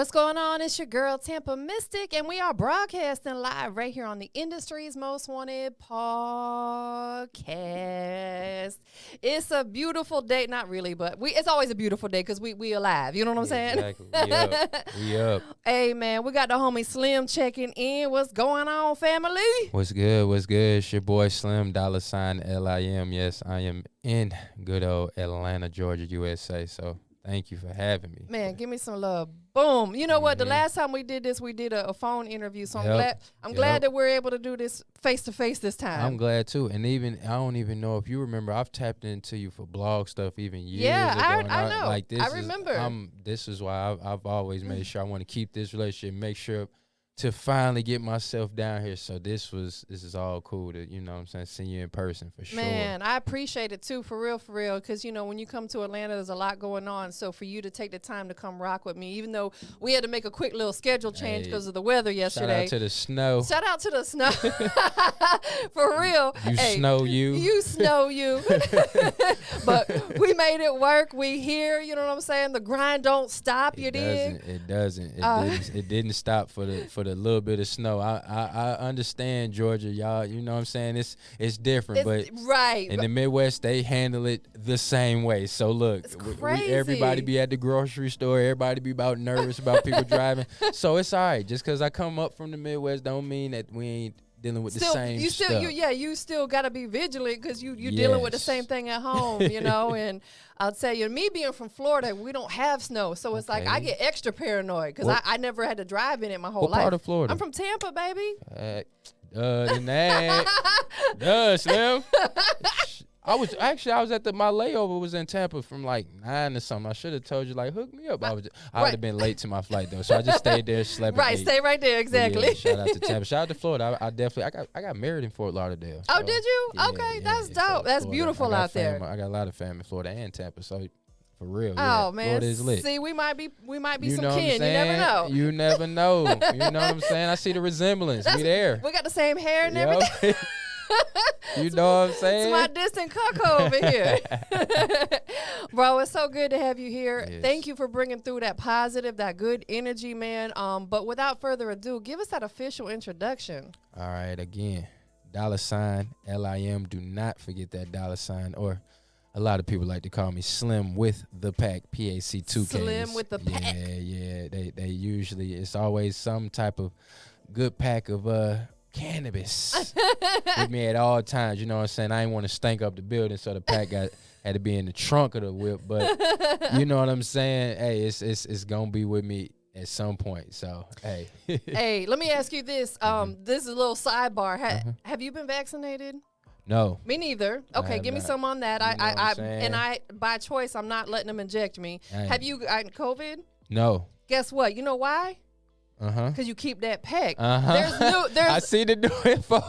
What's going on? It's your girl Tampa Mystic, and we are broadcasting live right here on the Industry's Most Wanted podcast. It's a beautiful day, not really, but it's always a beautiful day because we alive. You know what I'm saying? Exactly. We up. Hey man, we got the homie Slim checking in. What's going on, family? What's good? What's good? It's your boy Slim $LIM. Yes, I am in good old Atlanta, Georgia, USA. So thank you for having me. Man, give me some love. Boom. You know what? The last time we did this, we did a phone interview. So I'm glad that we're able to do this face to face this time. I'm glad too. And I don't even know if you remember, I've tapped into you for blog stuff even years ago. I know. Like this I remember. This is why I've always made sure I want to keep this relationship, make sure to finally get myself down here. So this is all cool to, you know what I'm saying, see you in person for sure. Man, I appreciate it too, for real, because, you know, when you come to Atlanta, there's a lot going on. So for you to take the time to come rock with me, even though we had to make a quick little schedule change because of the weather yesterday. Shout out to the snow. Shout out to the snow. For real. You snow you. You snow you. But we made it work. We here, you know what I'm saying? The grind don't stop, you dig? It doesn't. It didn't stop for the little bit of snow. I understand Georgia, y'all. You know what I'm saying? It's different, but right in the Midwest they handle it the same way. So look, it's crazy. Everybody be at the grocery store. Everybody be about nervous about people driving. So it's all right. Just because I come up from the Midwest don't mean that we ain't dealing with the same stuff. You still got to be vigilant because you dealing with the same thing at home, you know. And I'll tell you, me being from Florida, we don't have snow. So it's like I get extra paranoid because I never had to drive in it my whole life. What part of Florida? I'm from Tampa, baby. Slim. I was at my layover was in Tampa from like 9 or something. I should have told you, like, hook me up. I would have been late to my flight though, so I just stayed there, slept. Right, stay right there, exactly. Yeah, shout out to Tampa. Shout out to Florida. I got married in Fort Lauderdale. So, oh, did you? Yeah, okay, that's dope. So that's Florida, beautiful out there. I got a lot of family in Florida and Tampa, so for real. Oh man, Florida is lit. See, we might be some kin. You never know. You never know. You know what I'm saying? I see the resemblance. We there. We got the same hair and everything. You know what I'm saying? It's my distant cuckoo over here. Bro, it's so good to have you here. Yes. Thank you for bringing through that positive, that good energy, man. But without further ado, give us that official introduction. All right, again, $LIM. Do not forget that $, or a lot of people like to call me Slim with the Pack, PAC2K. Slim with the Pack. Yeah. They usually, it's always some type of good pack of cannabis with me at all times. You know what I'm saying? I didn't want to stink up the building, so the pack had to be in the trunk of the whip. But you know what I'm saying? Hey, it's gonna be with me at some point. So hey. Hey, let me ask you this. This is a little sidebar. Have you been vaccinated? No. Me neither. Okay, give me some on that. I by choice I'm not letting them inject me. Hey. Have you gotten COVID? No. Guess what? You know why? Because you keep that pack. There's I see the new info.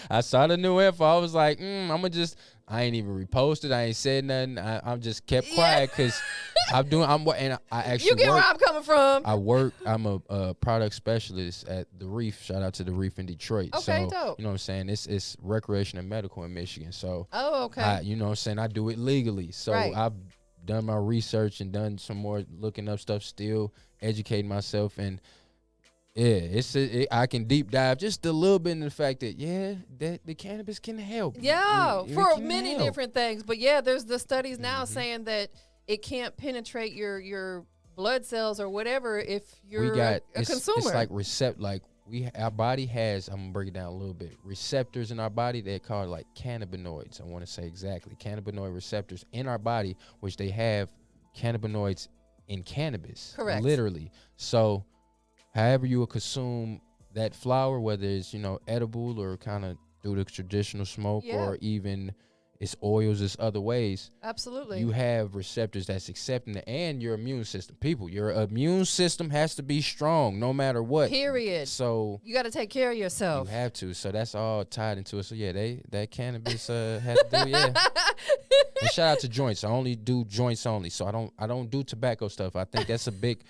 I saw the new info. I was like, I ain't even reposted. I ain't said nothing. I'm just kept quiet because I actually you get where I'm coming from. I'm a product specialist at the Reef. Shout out to the Reef in Detroit. Okay, so, dope. You know what I'm saying? It's recreation and medical in Michigan. So, okay. You know what I'm saying? I do it legally. So I've done my research and done some more looking up stuff, still educating myself. And yeah, I can deep dive just a little bit in the fact that that the cannabis can help. Yeah, for many different things. But yeah, there's the studies now saying that it can't penetrate your blood cells or whatever if you're a consumer. It's like our body has, I'm gonna break it down a little bit, receptors in our body. They're called like cannabinoids. I want to say exactly cannabinoid receptors in our body, which they have cannabinoids in cannabis. Correct. Literally. So however you will consume that flower, whether it's, edible or kind of through the traditional smoke or even it's oils, it's other ways. Absolutely. You have receptors that's accepting it, and your immune system. People, your immune system has to be strong no matter what. Period. So you got to take care of yourself. You have to. So that's all tied into it. So yeah, that cannabis has to do, yeah. And shout out to joints. I only do joints only. So I don't do tobacco stuff. I think that's a big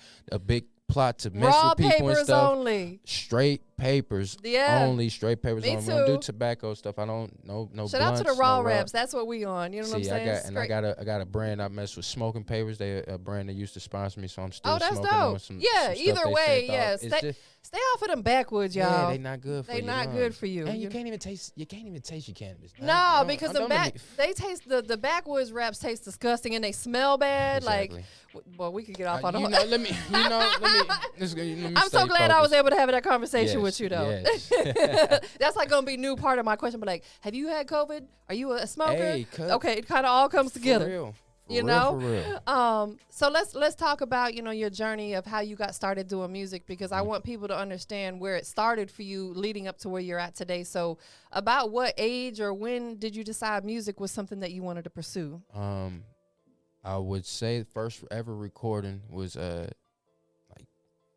plot to mess Raw with people and papers stuff. only. Straight papers Yeah. only, straight papers Me only. We don't do too. tobacco stuff. I don't no Shout out to the blunts, raw no wraps. That's what we on. You know what I'm See, saying? I got a brand I mess with, Smoking Papers. They a brand that used to sponsor me, so I'm still Oh, that's smoking on dope. some. Yeah, some stuff either they way, sent yeah. off. It's just, Stay off of them backwoods, y'all. yeah, they not good for They you. not good for you. And You you can't even taste your cannabis. No, because they taste the backwoods wraps taste disgusting and they smell bad. Exactly. Like, well, we could get off on the. let me. I'm so glad I was able to have that conversation with you, though. Yes. That's like gonna be new part of my question. But like, have you had COVID? Are you a smoker? Hey, okay, it kind of all comes together. For real. You know, for real. So let's talk about your journey of how you got started doing music, because I want people to understand where it started for you leading up to where you're at today. So about what age or when did you decide music was something that you wanted to pursue? I would say the first ever recording was like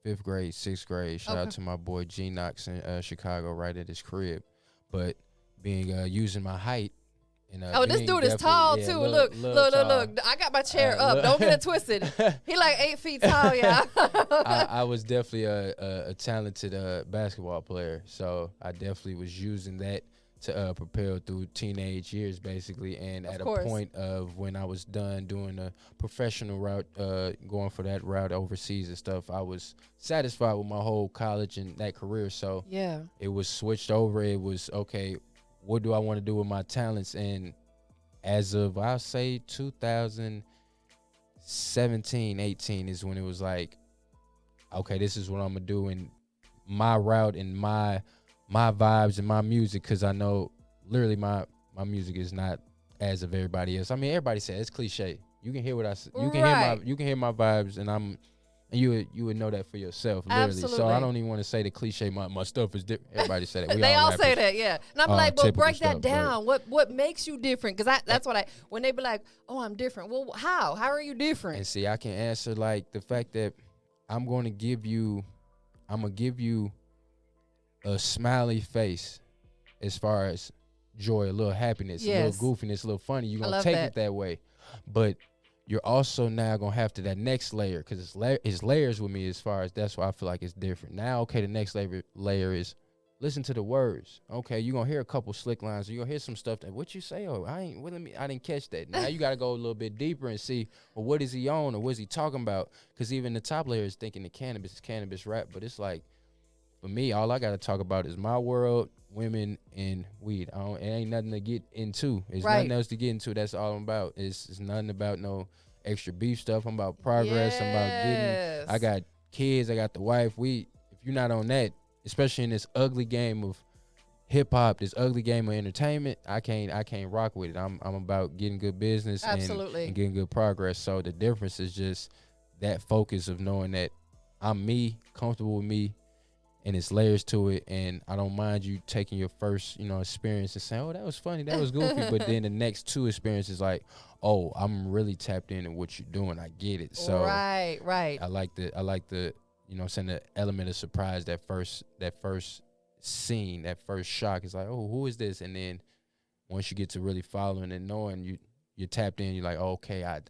5th grade, 6th grade. Shout out to my boy G Knox in Chicago, right at his crib. But being using my height. This dude is tall too. Look. I got my chair up. Don't get it twisted. He like 8 feet tall, yeah. I was definitely a talented basketball player, so I definitely was using that to propel through teenage years, basically. And at a point of when I was done doing a professional route, going for that route overseas and stuff, I was satisfied with my whole college and that career. So yeah, it was switched over. It was okay. What do I want to do with my talents? And as of, I'll say 2017, 18 is when it was like, okay, this is what I'm going to do in my route and my vibes and my music, because I know literally my music is not as of everybody else. I mean, everybody says it's cliche. You can hear what I say. You can hear my vibes, and you would know that for yourself, literally. Absolutely. So I don't even want to say the cliche. My stuff is different. Everybody say that. They all say that, yeah. And I'm like, but break that stuff, down. What makes you different? Because that's what when they be like, oh, I'm different. Well, how? How are you different? And see, I can answer like the fact that I'm gonna give you a smiley face as far as joy, a little happiness, a little goofiness, a little funny. You're gonna take it that way, but you're also now gonna have to that next layer, because it's layers with me, as far as that's why I feel like it's different. Now, okay, the next layer is listen to the words. Okay, you're gonna hear a couple slick lines, or you're gonna hear some stuff that what you say, oh, I didn't catch that. Now you gotta go a little bit deeper and see, well, what is he on, or what is he talking about? Because even the top layer is thinking the cannabis rap, but it's like, for me, all I gotta talk about is my world, women, and weed. It ain't nothing to get into. It's nothing else to get into. That's all I'm about. It's nothing about no extra beef stuff. I'm about progress. I'm about getting. I got kids. I got the wife. If you're not on that, especially in this ugly game of hip hop, this ugly game of entertainment, I can't rock with it. I'm about getting good business and getting good progress. So the difference is just that focus of knowing that I'm me, comfortable with me. And it's layers to it, and I don't mind you taking your first, experience and saying, "Oh, that was funny, that was goofy," but then the next 2 experiences, like, "Oh, I'm really tapped into what you're doing. I get it." So right. I like the, saying the element of surprise. That first scene, that first shock is like, "Oh, who is this?" And then once you get to really following and knowing you're tapped in, you're like, oh, "Okay, I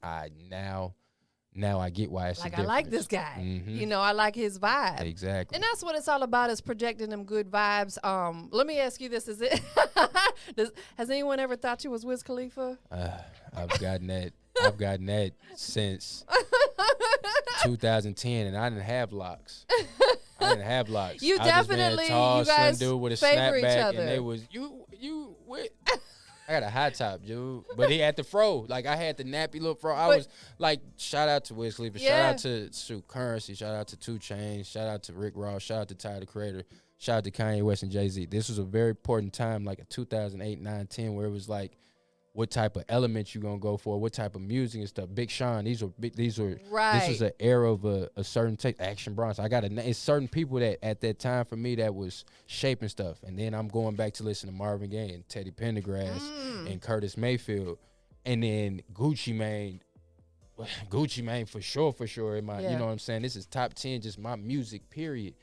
now I get why it's like I like this guy. Mm-hmm. I like his vibe. Exactly. And that's what it's all about, is projecting them good vibes. Let me ask you this: has anyone ever thought you was Wiz Khalifa? I've gotten that since 2010, and I didn't have locks. You definitely, you guys dude with a favor each snapback, other. and they was you with. I got a high top, dude, but he had the fro. Like, I had the nappy little fro. I was like, shout out to Wiz Khalifa, shout out to Currency, shout out to 2 Chainz, shout out to Rick Ross, shout out to Tyler the Creator, shout out to Kanye West and Jay-Z. This was a very important time, like a 2008, 9, 10, where it was like, what type of elements you gonna go for, what type of music and stuff. Big Sean, these were right. This was an era of a certain take. Action Bronson. It's certain people that at that time for me that was shaping stuff. And then I'm going back to listen to Marvin Gaye and Teddy Pendergrass and Curtis Mayfield, and then Gucci Mane for sure. In my, you know what I'm saying. This is top 10, just my music. Period.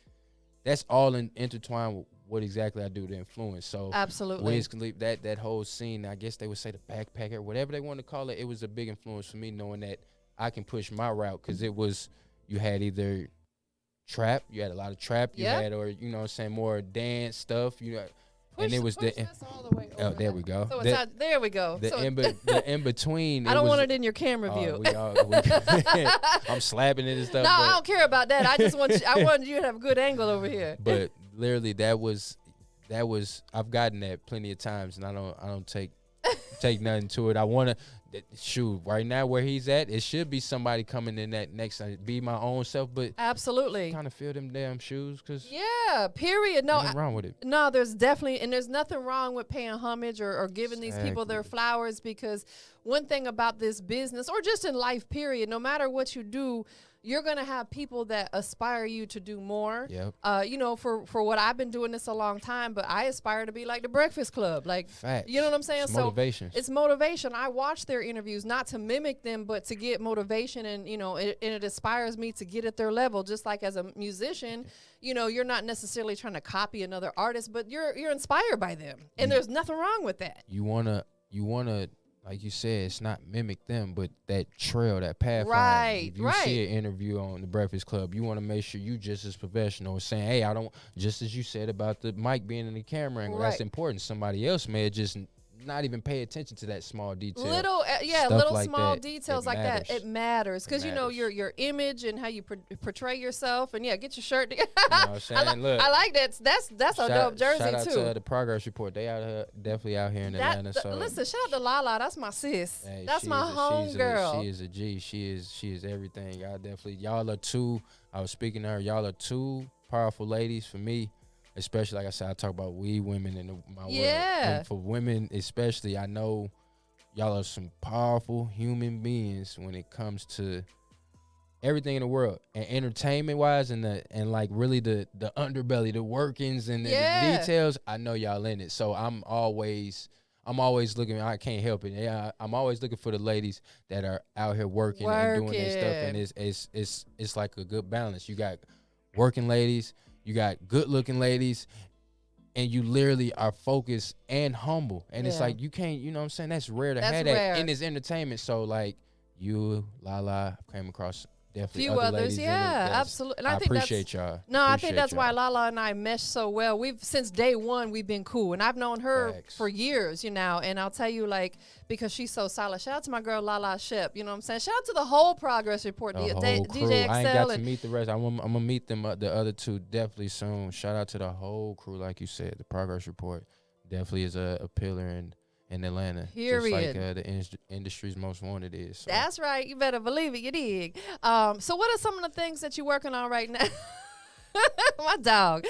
That's all intertwined with what exactly I do to influence. So absolutely, Wiz Khalifa, that whole scene, I guess they would say the backpacker, whatever they want to call it, it was a big influence for me, knowing that I can push my route, because it was, you had either trap. You had a lot of trap. You Yep. had, or you know what I'm saying, more dance stuff. You know, and it was push this all the way oh, over. there we go. So it's out, there we go. The So in between. I don't want it in your camera view. I'm slapping it and stuff. No, but, I don't care about that. I just want I wanted you to have a good angle over here. But literally, that was I've gotten that plenty of times, and I don't take nothing to it. I want to shoot right now where he's at. It should be somebody coming in that next, be my own self, but absolutely kind of feel them damn shoes, cause period. No, nothing wrong with it. No, there's definitely, and there's nothing wrong with paying homage or giving these people their flowers, because one thing about this business, or just in life, period, no matter what you do, you're going to have people that aspire you to do more. Yep. You know, for what I've been doing this a long time, but I aspire to be like the Breakfast Club. Like, facts. You know what I'm saying? It's motivation. It's motivation. I watch their interviews, not to mimic them, but to get motivation. And, you know, it inspires me to get at their level. Just like as a musician, you know, you're not necessarily trying to copy another artist, but you're inspired by them. And there's nothing wrong with that. You wanna, like you said, it's not mimic them, but that trail, that path. Right, if you see an interview on the Breakfast Club, you want to make sure you just as professional, saying, hey, I don't, just as you said about the mic being in the camera angle, that's important. Somebody else may just not even pay attention to that small detail. Little like small that, details like that. It matters because you know your image and how you portray yourself, and get your shirt together. You know what I'm saying? Look, I like that. That's a dope jersey shout out too. to the Progress Report. They out here, definitely out here in Atlanta. So listen, shout out to Lala. That's my sis. Hey, that's my home girl. She is a G. She is everything. Y'all are two. I was speaking to her. Y'all are two powerful ladies for me. Especially, like I said, I talk about we women in my world. And for women especially, I know y'all are some powerful human beings when it comes to everything in the world, and entertainment-wise, and like really the underbelly, the workings, and the details. I know y'all in it, so I'm always looking. I can't help it. Yeah, I'm always looking for the ladies that are out here working. And doing their stuff, and it's like a good balance. You got working ladies. You got good-looking ladies, and you literally are focused and humble. And it's like you can't, you know what I'm saying? That's rare to have that in this entertainment. So, like, you, Lala, came across definitely few other others, ladies absolutely. And I think appreciate y'all. No, I think that's why Lala and I mesh so well. We've since day one we've been cool, and I've known her for years, you know. And I'll tell you, like, because she's so solid. Shout out to my girl Lala Shep. You know what I'm saying? Shout out to the whole Progress Report, the whole crew. DJ XL. I ain't got to meet the rest. I'm gonna meet them, the other two, definitely soon. Shout out to the whole crew, like you said. The Progress Report definitely is a pillar in Atlanta. Period. Just like the industry's most wanted is. So. That's right. You better believe it. You dig. So what are some of the things that you're working on right now? My dog.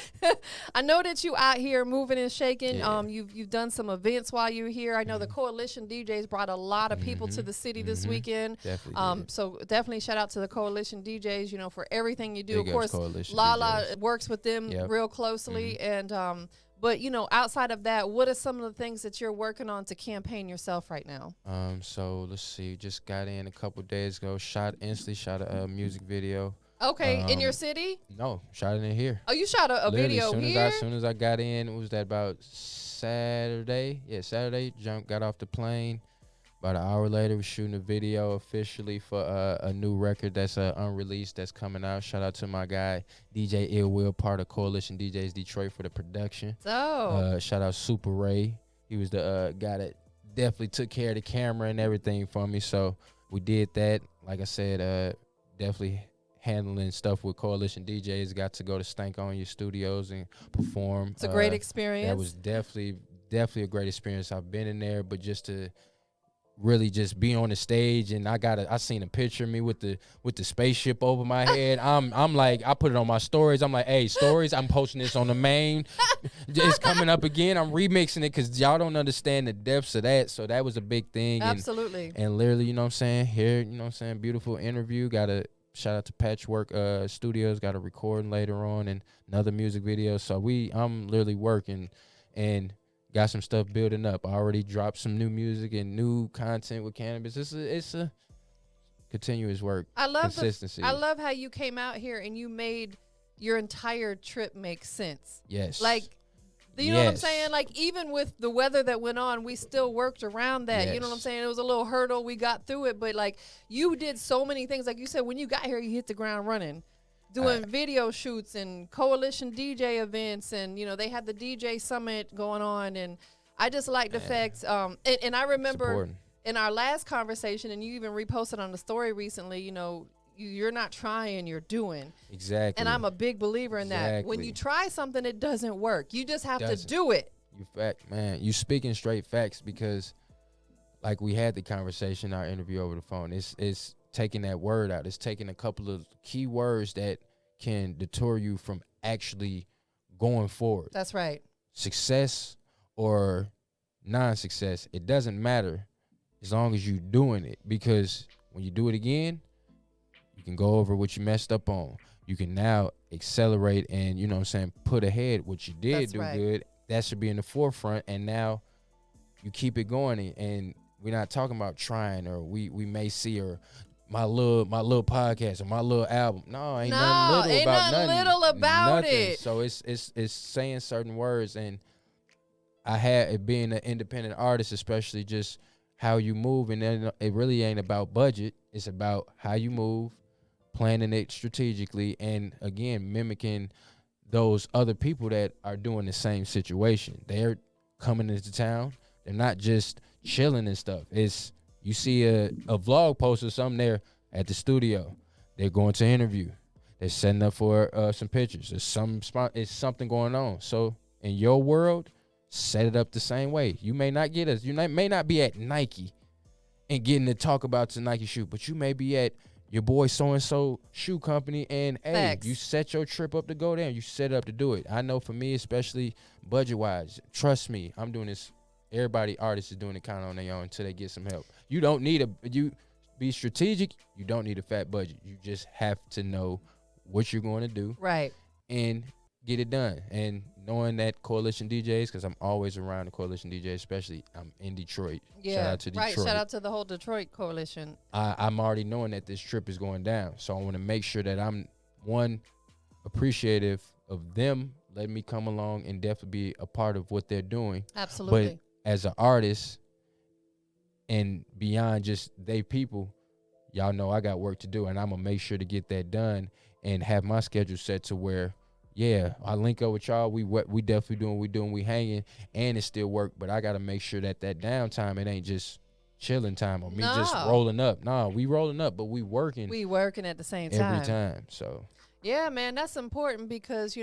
I know that you out here moving and shaking. Yeah. You've done some events while you're here. I know the Coalition DJs brought a lot of people to the city this weekend. Definitely. So definitely shout out to the Coalition DJs, you know, for everything you do. Big of course, Lala DJs. works with them real closely. And but, you know, outside of that, what are some of the things that you're working on to campaign yourself right now? So let's see. Just got in a couple days ago. Instantly shot a music video. Okay, in your city? No, shot it in here. Oh, you shot a video here? As soon as I got in, it was that about Saturday. Yeah, Saturday. Got off the plane. About an hour later, we're shooting a video officially for a new record that's unreleased that's coming out. Shout out to my guy, DJ Ill Will, part of Coalition DJs Detroit for the production. Shout out Super Ray. He was the guy that definitely took care of the camera and everything for me. So we did that. Like I said, definitely handling stuff with Coalition DJs. Got to go to Stank On Your Studios and perform. It's a great experience. That was definitely a great experience. I've been in there, but just to really just be on the stage, and I seen a picture of me with the spaceship over my head. I'm like, I put it on my stories. I'm like, hey, stories, I'm posting this on the main. It's coming up again. I'm remixing it because y'all don't understand the depths of that. So that was a big thing. Absolutely. And literally, you know what I'm saying, here, you know what I'm saying, beautiful interview. Got a shout out to Patchwork Studios. Got a recording later on and another music video. So I'm literally working and got some stuff building up. I already dropped some new music and new content with cannabis. It's a continuous work. I love consistency. I love how you came out here and you made your entire trip make sense. Yes. Like, you know what I'm saying? Like, even with the weather that went on, we still worked around that. Yes. You know what I'm saying? It was a little hurdle. We got through it. But, like, you did so many things. Like you said, when you got here, you hit the ground running. doing video shoots and coalition DJ events, and they had the DJ summit going on, and I just like the fact. And I remember in our last conversation, and you even reposted on the story recently. You're not trying, you're doing. Exactly. And I'm a big believer in that. When you try something, it doesn't work. You just have to do it. You speaking straight facts, because like we had the conversation, our interview over the phone, it's taking that word out. It's taking a couple of key words that can deter you from actually going forward. That's right. Success or non-success, it doesn't matter as long as you're doing it, because when you do it again, you can go over what you messed up on. You can now accelerate and, put ahead what you did good. That should be in the forefront, and now you keep it going. And we're not talking about trying, or we may see, or my little podcast or my little album. No, ain't nothing little about it. So it's saying certain words, and I had it being an independent artist, especially just how you move, and then it really ain't about budget. It's about how you move, planning it strategically, and again mimicking those other people that are doing the same situation. They're coming into town. They're not just chilling and stuff. It's you see a vlog post or something there at the studio. They're going to interview. They're setting up for some pictures. There's something going on. So in your world, set it up the same way. You may not get us. You may not be at Nike and getting to talk about the Nike shoe, but you may be at your boy so-and-so shoe company, and hey, you set your trip up to go there. You set it up to do it. I know for me, especially budget-wise, trust me, I'm doing this. Everybody, artists is doing it kind of on their own until they get some help. You don't need you be strategic. You don't need a fat budget. You just have to know what you're going to do. Right. And get it done. And knowing that Coalition DJs, because I'm always around the Coalition DJs, especially I'm in Detroit. Yeah, shout out to Detroit. Right. Shout out to the whole Detroit Coalition. I'm already knowing that this trip is going down. So I want to make sure that I'm, one, appreciative of them letting me come along and definitely be a part of what they're doing. Absolutely. But as an artist and beyond just they people, y'all know I got work to do, and I'm going to make sure to get that done and have my schedule set to where, yeah, I link up with y'all. We definitely doing what we doing. We hanging, and it still work. But I got to make sure that downtime, it ain't just chilling time or me just rolling up. No, we rolling up, but we working. We working at the same time. Every time, so. Yeah, man, that's important because,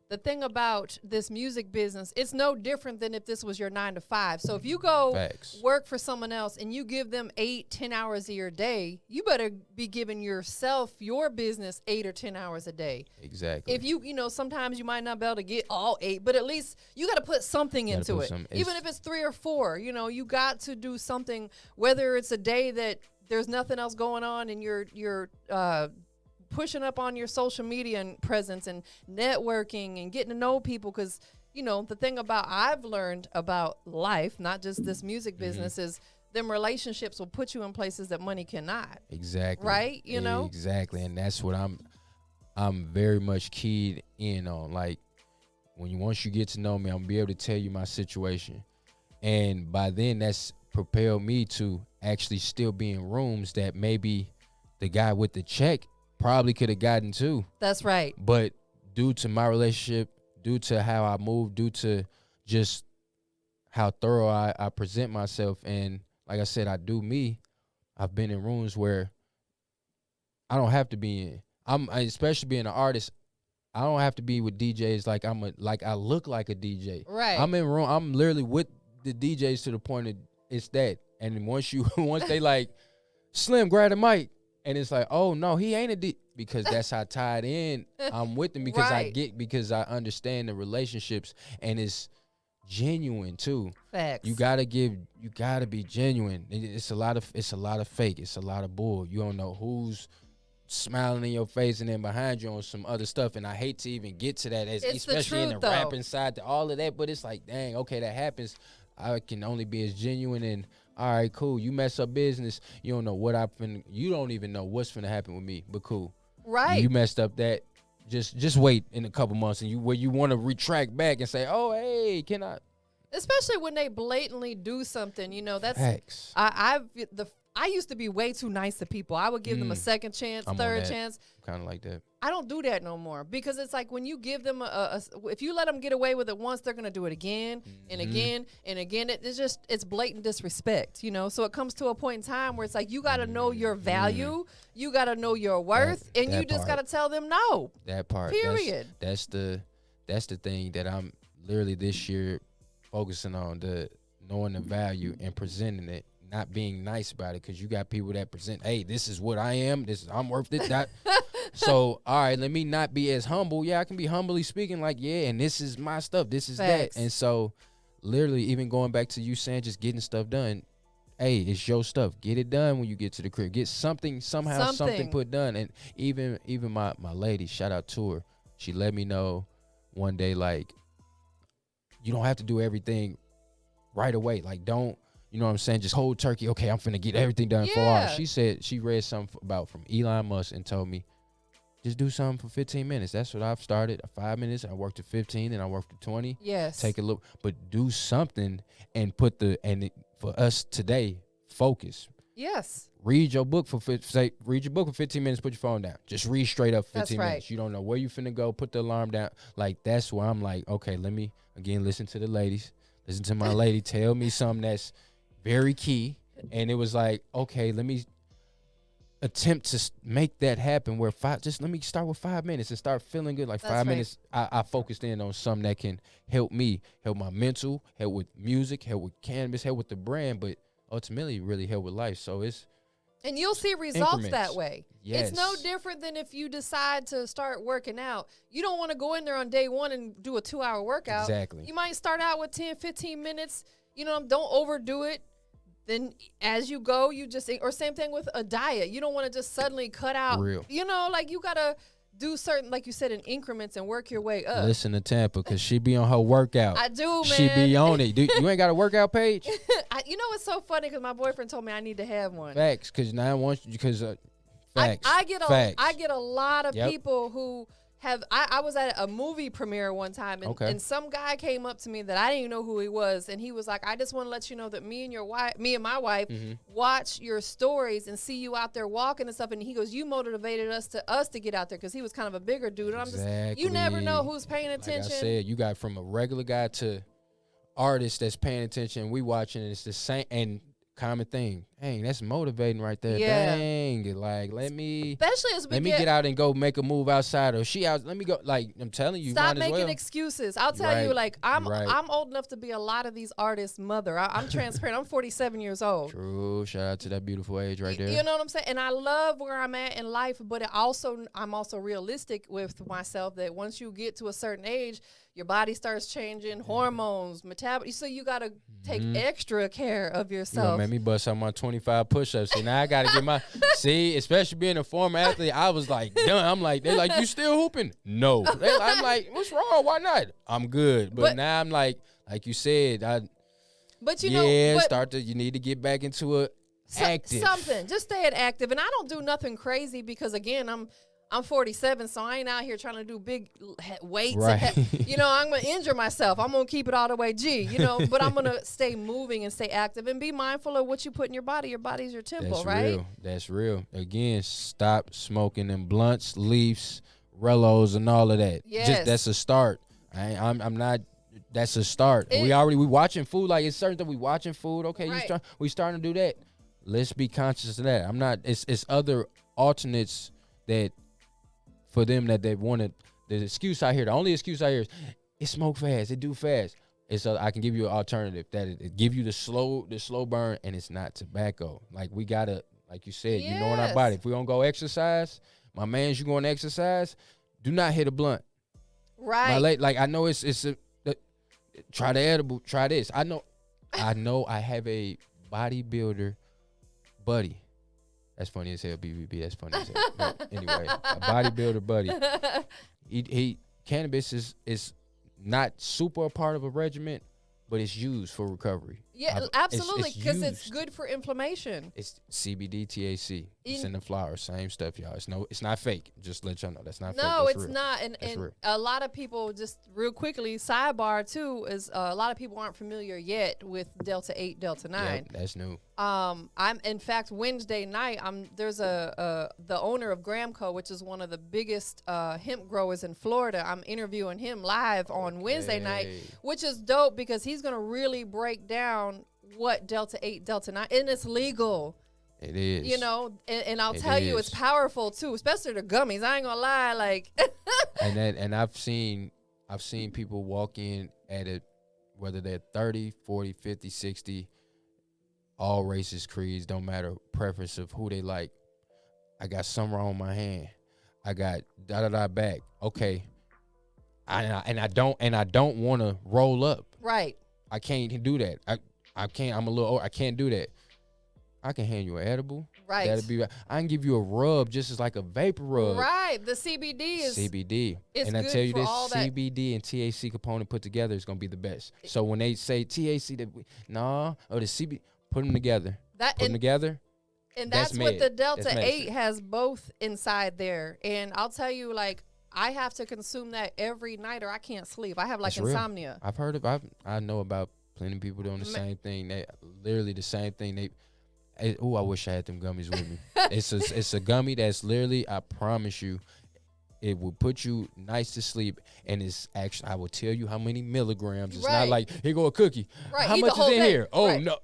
the thing about this music business, it's no different than if this was your 9 to 5. So if you go work for someone else and you give them 8-10 hours of your day, you better be giving yourself, your business, 8 or 10 hours a day. Exactly. If you sometimes you might not be able to get all 8, but at least you got to put something into it. Even if it's 3 or 4, you got to do something, whether it's a day that there's nothing else going on and you're pushing up on your social media and presence and networking and getting to know people, because the thing about I've learned about life, not just this music business, is them relationships will put you in places that money cannot. Exactly. Right? Exactly. And that's what I'm very much keyed in on. Like, once you get to know me, I'm gonna be able to tell you my situation, and by then that's propelled me to actually still be in rooms that maybe the guy with the check probably could have gotten to. That's right. But due to my relationship, due to how I move, due to just how thorough I present myself, and like I said, I do me, I've been in rooms where I don't have to be in. Especially being an artist, I don't have to be with DJs like I look like a DJ. Right. I'm in room. I'm literally with the DJs to the point that it's that. And then once they like, Slim, grab the mic. And it's like, oh no, he ain't a D, because that's how tied in I'm with them, because because I understand the relationships, and it's genuine too. Facts. You gotta be genuine. It's a lot of fake. It's a lot of bull. You don't know who's smiling in your face and then behind you on some other stuff. And I hate to even get to that, especially in the rapping side, to all of that. But it's like, dang, okay, that happens. I can only be as genuine and, all right, cool. You mess up business. You don't know you don't even know what's finna happen with me, but cool. Right. You messed up that. Just wait in a couple months, and where you want to retract back and say, oh, hey, can I? Especially when they blatantly do something, that's facts. I I used to be way too nice to people. I would give them a second chance, third chance. Kind of like that. I don't do that no more because it's like when you give them if you let them get away with it once, they're gonna do it again and again and again. It's blatant disrespect, you know. So it comes to a point in time where it's like you gotta know your value, you gotta know your worth, and you just gotta tell them no. That part. Period. That's the thing that I'm literally this year focusing on, the knowing the value and presenting it. Not being nice about it, because you got people that present, hey, this is what I am. I'm worth it. So, all right, let me not be as humble. Yeah, I can be humbly speaking like, yeah, and this is my stuff. This is Facts. that. And so, literally, even going back to you saying just getting stuff done, hey, it's your stuff. Get it done when you get to the crib. Get something put done. And even my lady, shout out to her, she let me know one day, like, you don't have to do everything right away. Like, don't. You know what I'm saying? Just cold turkey. Okay, I'm finna get everything done in 4 hours. She said she read something from Elon Musk and told me, just do something for 15 minutes. That's what I've started. 5 minutes. I worked to 15, and I worked to 20. Yes. Take a look, but do something and for us today, focus. Yes. Read your book for 15 minutes. Put your phone down. Just read straight up for 15 minutes. You don't know where you finna go. Put the alarm down. Like, that's where I'm like, okay, let me again listen to the ladies. Listen to my lady tell me something that's very key. And it was like, okay, let me attempt to make that happen where just let me start with 5 minutes and start feeling good. Like, 5 minutes, I focused in on something that can help me, help my mental, help with music, help with cannabis, help with the brand, but ultimately really help with life. So and you'll see results increments. That way. Yes. It's no different than if you decide to start working out. You don't want to go in there on day one and do a 2-hour workout. Exactly. You might start out with 10, 15 minutes. You know, don't overdo it. Then as you go, or same thing with a diet. You don't want to just suddenly cut out. Real. You know, like you got to do certain, like you said, in increments and work your way up. Listen to Tampa, because she be on her workout. I do, man. She be on it. You ain't got a workout page? You know, it's so funny because my boyfriend told me I need to have one. Facts, because now facts. I get a lot of people who have. I was at a movie premiere one time, and some guy came up to me that I didn't even know who he was, and he was like, "I just want to let you know that me and my wife, watch your stories and see you out there walking and stuff." And he goes, "You motivated us to get out there," because he was kind of a bigger dude. And I'm just, you never know who's paying attention. Like I said, you got from a regular guy to artist that's paying attention. We watching, and it's the same and common thing. Dang, that's motivating right there. Yeah. Dang, like especially as we get out and go make a move outside, or she out. Let me go. Like, I'm telling you, stop making excuses. I'll tell you, like, I'm old enough to be a lot of these artists' mother. I'm transparent. I'm 47 years old. True. Shout out to that beautiful age right there. You know what I'm saying? And I love where I'm at in life, but I'm also realistic with myself that once you get to a certain age, your body starts changing, hormones, metabolism. So you got to take extra care of yourself. You know, made me bust out my 25 push-ups. So now I got to get my see, especially being a former athlete, I was like, done. I'm like, they're like, you still hooping? No. I'm like, what's wrong? Why not? I'm good. But now I'm like you said, you need to get back into active. Something. Just stay active. And I don't do nothing crazy because, again, I'm 47, so I ain't out here trying to do big weights. Right. I'm going to injure myself. I'm going to keep it all the way G, but I'm going to stay moving and stay active and be mindful of what you put in your body. Your body's your temple, right? That's real. Again, stop smoking them blunts, leaves, Rellos, and all of that. Yes. That's a start. I'm not. That's a start. We watching food. Like, it's certain that we watching food. Okay, right. We starting to do that. Let's be conscious of that. I'm not. It's other alternates that. For them that they wanted, the excuse I hear, the only excuse I hear is, it smoke fast, it do fast. It's I can give you an alternative that it give you the slow burn, and it's not tobacco. Like, we gotta, like you said, yes. knowing our body. If we gonna go exercise, my man's, you going to exercise, do not hit a blunt. Right. I know try the edible, try this. I know I have a bodybuilder buddy. That's funny as hell, BBB. That's funny as hell. But anyway, a bodybuilder buddy. He cannabis is not super a part of a regimen, but it's used for recovery. Yeah, absolutely, because it's used. good for inflammation. It's CBD, THC. It's in the flower, same stuff, y'all. It's not fake. Just let y'all know that's not fake. No, That's it's real. not. And a lot of people, just real quickly, sidebar too, is a lot of people aren't familiar yet with Delta 8, Delta 9. Yep, that's new. I'm in fact Wednesday night. There's the owner of Gramco, which is one of the biggest hemp growers in Florida. I'm interviewing him live on Wednesday night, which is dope because he's gonna really break down what Delta 8, Delta 9, and it's legal. It is. You know, and I'll tell you, it's powerful too, especially the gummies. I ain't gonna lie, like. and I've seen people walk in at it, whether they're 30, 40, 50, 60, all races, creeds, don't matter, preference of who they like. I got some wrong on my hand. I got da-da-da back. Okay. And I don't want to roll up. Right. I can't do that. I can't. I'm a little old. I can't do that. I can hand you an edible. Right. That'll be. I can give you a rub, just as like a vapor rub. Right. The CBD is CBD. And I tell you this, CBD and THC component put together is gonna be the best. So when they say THC, or the CBD, put them together. Put them together. And that's what the Delta 8 has both inside there. And I'll tell you, like, I have to consume that every night or I can't sleep. I have like insomnia. I've heard I know about plenty of people doing the same thing. They literally the same thing. I wish I had them gummies with me. It's a gummy that's literally, I promise you, it will put you nice to sleep, and it's actually, I will tell you how many milligrams. It's not like, here go a cookie. Right. How much is in here? Oh no,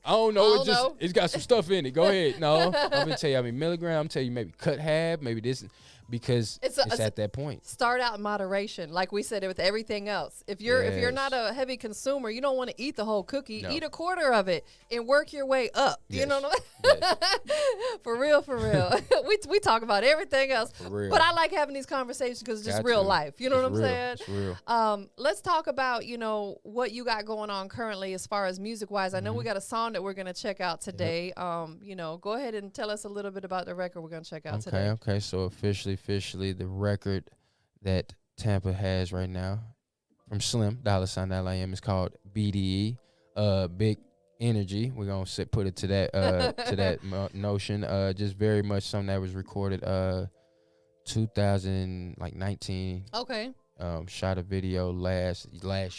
I don't know. It's got some stuff in it. Go ahead. No, I'm gonna tell you how many milligrams. I'm tell you maybe cut half, maybe this. Because it's at that point. Start out in moderation, like we said with everything else. If you're not a heavy consumer, you don't want to eat the whole cookie. Eat a quarter of it and work your way up. Yes. You know what I mean? For real. we talk about everything else. For real. But I like having these conversations because it's just real life. You know what I'm saying? It's real. Let's talk about, what you got going on currently as far as music-wise. I know we got a song that we're going to check out today. Yep. Go ahead and tell us a little bit about the record we're going to check out today. Okay. So officially the record that Tampa has right now from Slim $LIM is called BDE, Big Energy. We're gonna put it to that to that notion. Just very much something that was recorded 2019. Okay. Shot a video last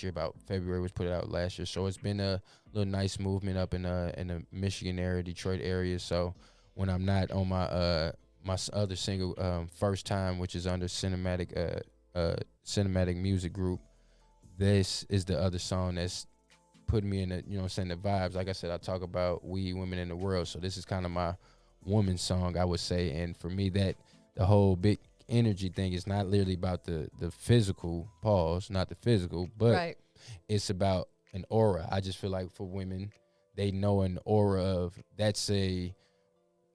year, about February, was put it out last year. So it's been a little nice movement up in the Michigan area, Detroit area. So when I'm not on my other single, First Time, which is under Cinematic Music Group, this is the other song that's putting me in the, the vibes. Like I said, I talk about we women in the world, so this is kind of my woman song, I would say. And for me, that the whole Big Energy thing is not literally about the physical, not the physical, but it's about an aura. I just feel like for women, they know an aura of, that's a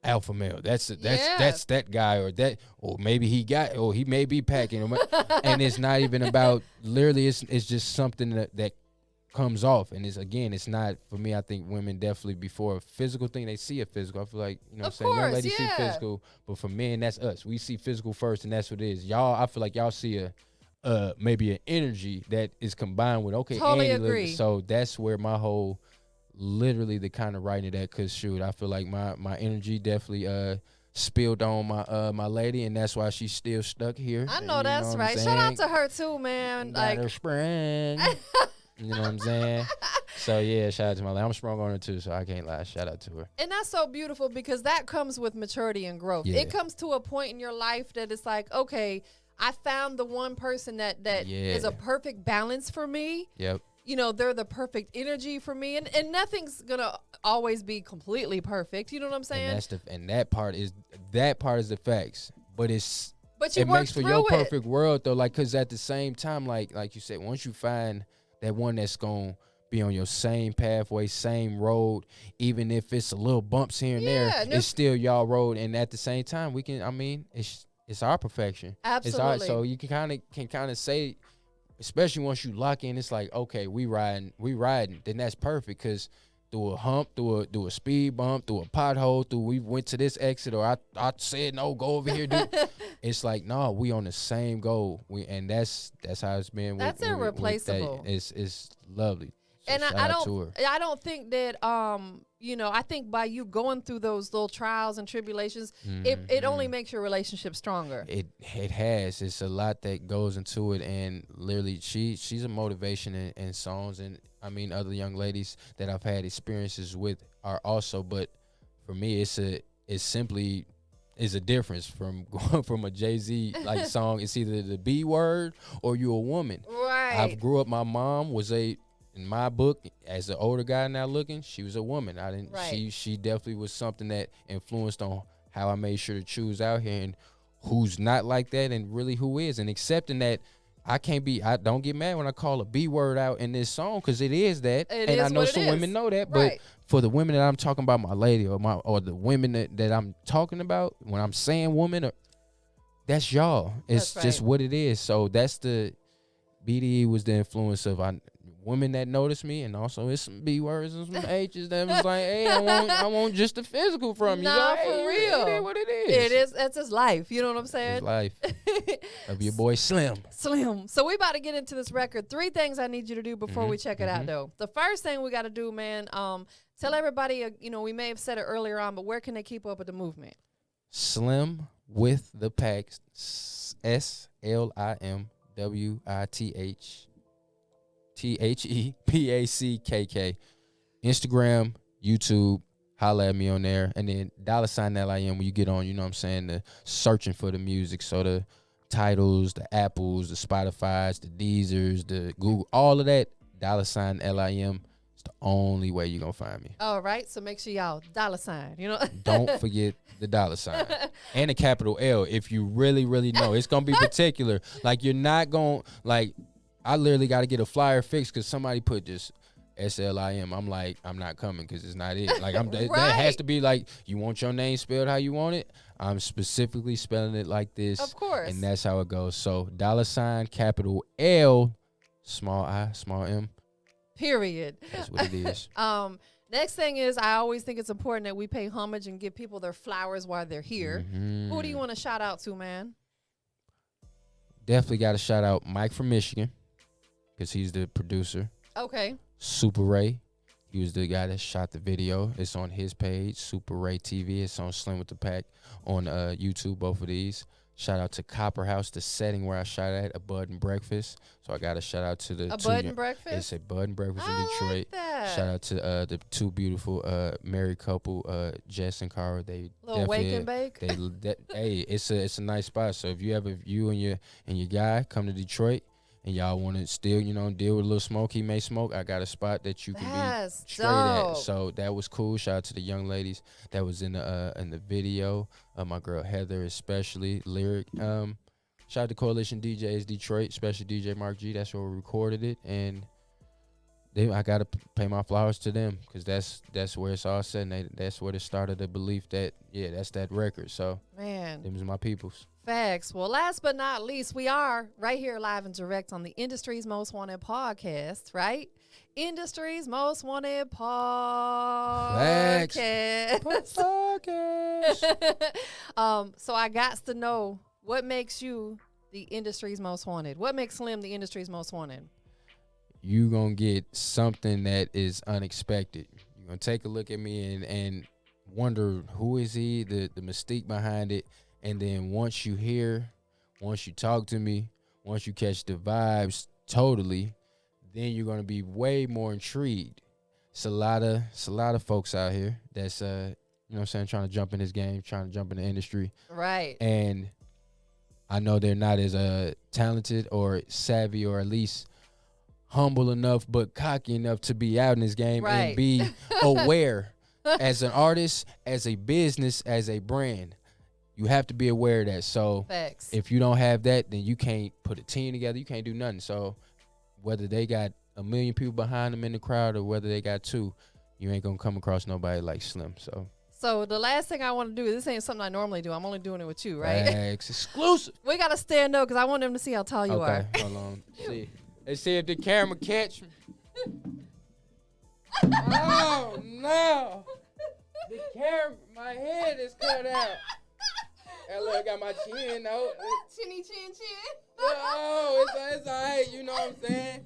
alpha male. That's that guy, or maybe he may be packing, and it's not even about literally. It's just something that comes off, and it's not for me. I think women definitely, before a physical thing, they see a physical. I feel like young ladies see physical, but for men, that's us. We see physical first, and that's what it is. Y'all, I feel like y'all see maybe an energy that is combined with totally agree. So that's where my whole. Literally the kind of writing that, because shoot, I feel like my energy definitely spilled on my lady, and that's why she's still stuck here. I know that's right. Shout out to her too, man. Like her spring. You know what I'm saying? So yeah, shout out to my lady. I'm sprung on her too, so I can't lie. Shout out to her. And that's so beautiful, because that comes with maturity and growth. Yeah. It comes to a point in your life that it's like, okay, I found the one person that is a perfect balance for me. Yep. They're the perfect energy for me, and nothing's gonna always be completely perfect. You know what I'm saying? And that part is the facts, but it makes for your perfect world though. Like, cause at the same time, like you said, once you find that one that's gonna be on your same pathway, same road, even if it's a little bumps here and there, it's still y'all road. And at the same time, we can. I mean, it's our perfection. Absolutely. So you can kind of say. Especially once you lock in, it's like, okay, we riding, then that's perfect, because through a hump, through a speed bump, through a pothole, we went to this exit, or I said no, go over here, dude. It's like, no, we on the same goal. And that's how it's been. That's irreplaceable. It's lovely. And shout out to her. I don't think that you know, I think by you going through those little trials and tribulations, it only makes your relationship stronger. It has. It's a lot that goes into it, and literally she's a motivation in songs, and I mean other young ladies that I've had experiences with are also. But for me, it's simply is a difference from going from a Jay-Z like song. It's either the B word or you a woman. Right. I've grew up. My mom was in my book, as an older guy now looking, she was a woman. I didn't. Right. She definitely was something that influenced on how I made sure to choose out here and who's not like that and really who is, and accepting that I don't get mad when I call a B word out in this song, because it is that, and I know some women know that, but for the women that I'm talking about, my lady or the women that I'm talking about when I'm saying woman, that's y'all. It's just what it is. So that's the BDE was the influence of women that noticed me, and also it's some B words and some H's that was like, hey, I want just the physical from you. Nah, like, for real. It is what it is. It is. That's his life. You know what I'm saying? His life. Of your boy Slim. So we about to get into this record. 3 things I need you to do before we check it out, though. The first thing we got to do, man, tell everybody, you know, we may have said it earlier on, but where can they keep up with the movement? Slim with the Pack, SlimWithThePackk. Instagram, YouTube, holla at me on there. And then $LIM when you get on, you know what I'm saying, the searching for the music. So the titles, the Apples, the Spotifys, the Deezers, the Google, all of that, $LIM. It's the only way you're going to find me. All right. So make sure y'all $, you know. Don't forget the $. And a capital L if you really, really know. It's going to be particular. Like, you're not going to, like, I literally got to get a flyer fixed because somebody put just SLIM. I'm like, I'm not coming because it's not it. Like, Right. That has to be like, you want your name spelled how you want it? I'm specifically spelling it like this. Of course. And that's how it goes. So, $, capital L, small I, small M. Period. That's what it is. Next thing is, I always think it's important that we pay homage and give people their flowers while they're here. Who do you want to shout out to, man? Definitely got to shout out Mike from Michigan, because he's the producer. Okay. Super Ray, he was the guy that shot the video. It's on his page, Super Ray TV. It's on Slim with the Pack on YouTube, both of these. Shout out to Copper House, the setting where I shot at, a Bud and Breakfast. So I got to shout out to the Bud and Breakfast? It's a Bud and Breakfast in Detroit. Like that. Shout out to the 2 beautiful married couple, Jess and Cara. They little wake and bake. Hey, it's a nice spot. So if you and your guy come to Detroit and y'all want to still, you know, deal with a little smoke, he may smoke, I got a spot that you can be straight at. So that was cool. Shout out to the young ladies that was in the video. My girl Heather, especially Lyric. Shout out to Coalition DJs Detroit, especially DJ Mark G. That's where we recorded it, and I gotta pay my flowers to them, because that's where it's all set. And that's where it started the belief that that's that record. So man, them is my peoples. Facts. Well, last but not least, we are right here live and direct on the Industry's Most Wanted podcast, right? Industry's Most Wanted podcast. So I got to know, what makes you the industry's most wanted? What makes Slim the industry's most wanted? You gonna get something that is unexpected. You're gonna take a look at me and wonder, who is he, the mystique behind it. And then once you talk to me, once you catch the vibes totally, then you're gonna be way more intrigued. It's a lot of folks out here that's you know what I'm saying, trying to jump in this game, trying to jump in the industry. Right. And I know they're not as talented or savvy, or at least humble enough but cocky enough to be out in this game and be aware as an artist, as a business, as a brand. You have to be aware of that. So Facts. If you don't have that, then you can't put a team together. You can't do nothing. So whether they got 1 million people behind them in the crowd or whether they got 2, you ain't gonna come across nobody like Slim. So the last thing I want to do, this ain't something I normally do. I'm only doing it with you, right? It's exclusive. We got to stand up because I want them to see how tall you are. Okay, hold on. Let's see if the camera catch me. Oh, no. The camera, my head is cut out. And look, I got my chin out. Chinny chin chin. Oh, it's all right. You know what I'm saying?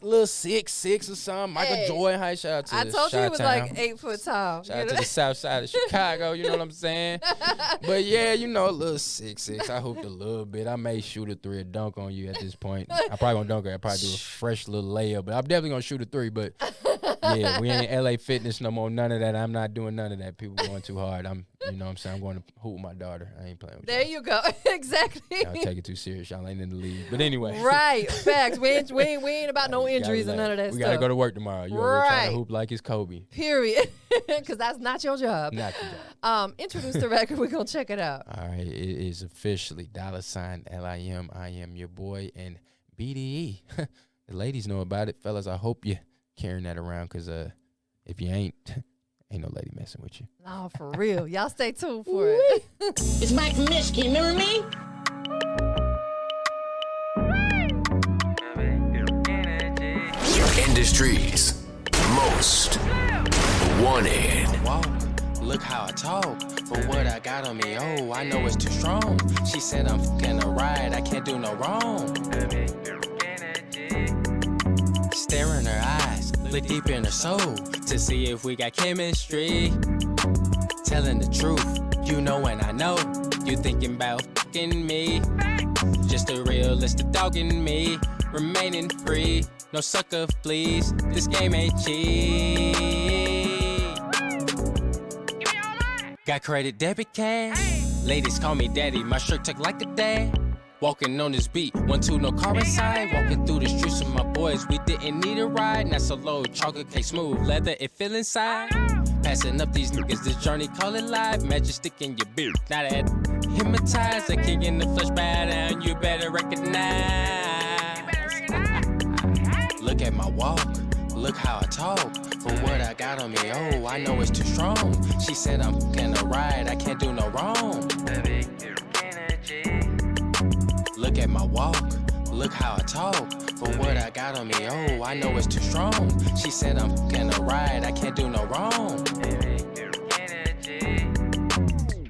Little 6'6" or something. Michael Jordan height. Shout out to I told you he was Chi-town. like 8 foot tall. Shout out to the south side of Chicago, you know what I'm saying? But yeah, you know, a little 6'6". I hooped a little bit. I may shoot a 3 or dunk on you at this point. I probably gonna dunk her. I probably do a fresh little layup, but I'm definitely gonna shoot a 3. But yeah, we ain't LA Fitness no more. None of that. I'm not doing none of that. People going too hard. You know what I'm saying? I'm going to hoop with my daughter. I ain't playing with There you go. Exactly. y'all take it too serious. Y'all ain't in the league. But anyway. Right. Facts. We ain't about no injuries and none of that we stuff. gotta go to work tomorrow. You over there trying to hoop like it's Kobe. Period. Because that's not your job. Not your job. Introduce the record. We're going to check it out. All right. It is officially $LIM. I am your boy and BDE. The ladies know about it. Fellas, I hope you carrying that around because if you ain't no lady messing with you. No, for real. Y'all stay tuned for it. It's Mike from Michigan, remember me? Industry's most wanted. Look how I talk, for what I got on me, oh, I know it's too strong. She said I'm fucking a ride, I can't do no wrong. Stare in her eyes, look deep in her soul, to see if we got chemistry. Telling the truth, you know and I know, you thinking about fucking me. Just a realistic dog in me, remaining free, no sucker please, this game ain't cheap. Got credit, debit, cash. Ladies call me daddy, my shirt tucked like a dad. Walking on this beat, 1-2, no car inside. Walking through the streets with my boys, we didn't need a ride. Not so low, chocolate cake smooth, leather, it feel inside. Passing up these niggas, this journey, call it live. Majestic in your beard, not at hypnotized. A king in the flesh, bow down, you better recognize. Look at my walk, look how I talk. For what I got on me, oh, I know it's too strong. She said I'm fucking a ride, I can't do no wrong. Look at my walk, look how I talk. For what I got on me, oh, I know it's too strong. She said I'm fucking a ride, I can't do no wrong.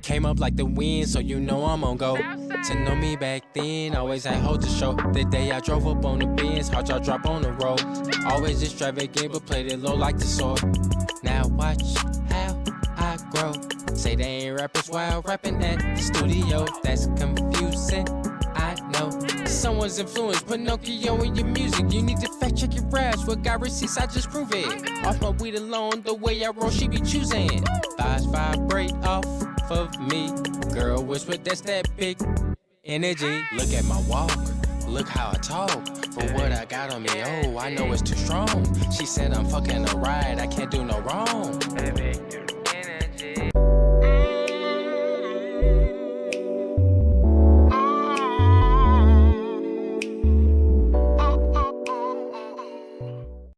Came up like the wind, so you know I'm on go. To know me back then, always had hold to show. The day I drove up on the Benz, hard y'all drop on the road. Always extravagant, but played it low like the sword. Now watch how I grow. Say they ain't rappers while rapping at the studio. That's confusing, I know. Someone's influence, Pinocchio in your music. You need to fact check your raps. What got receipts, I just prove it. Off my weed alone, the way I roll, she be choosing. Thighs vibrate off of me. Girl whisper, that's that big energy. Look at my walk, look how I talk. For what I got on me, oh, I know it's too strong. She said I'm fucking a ride, I can't do no wrong.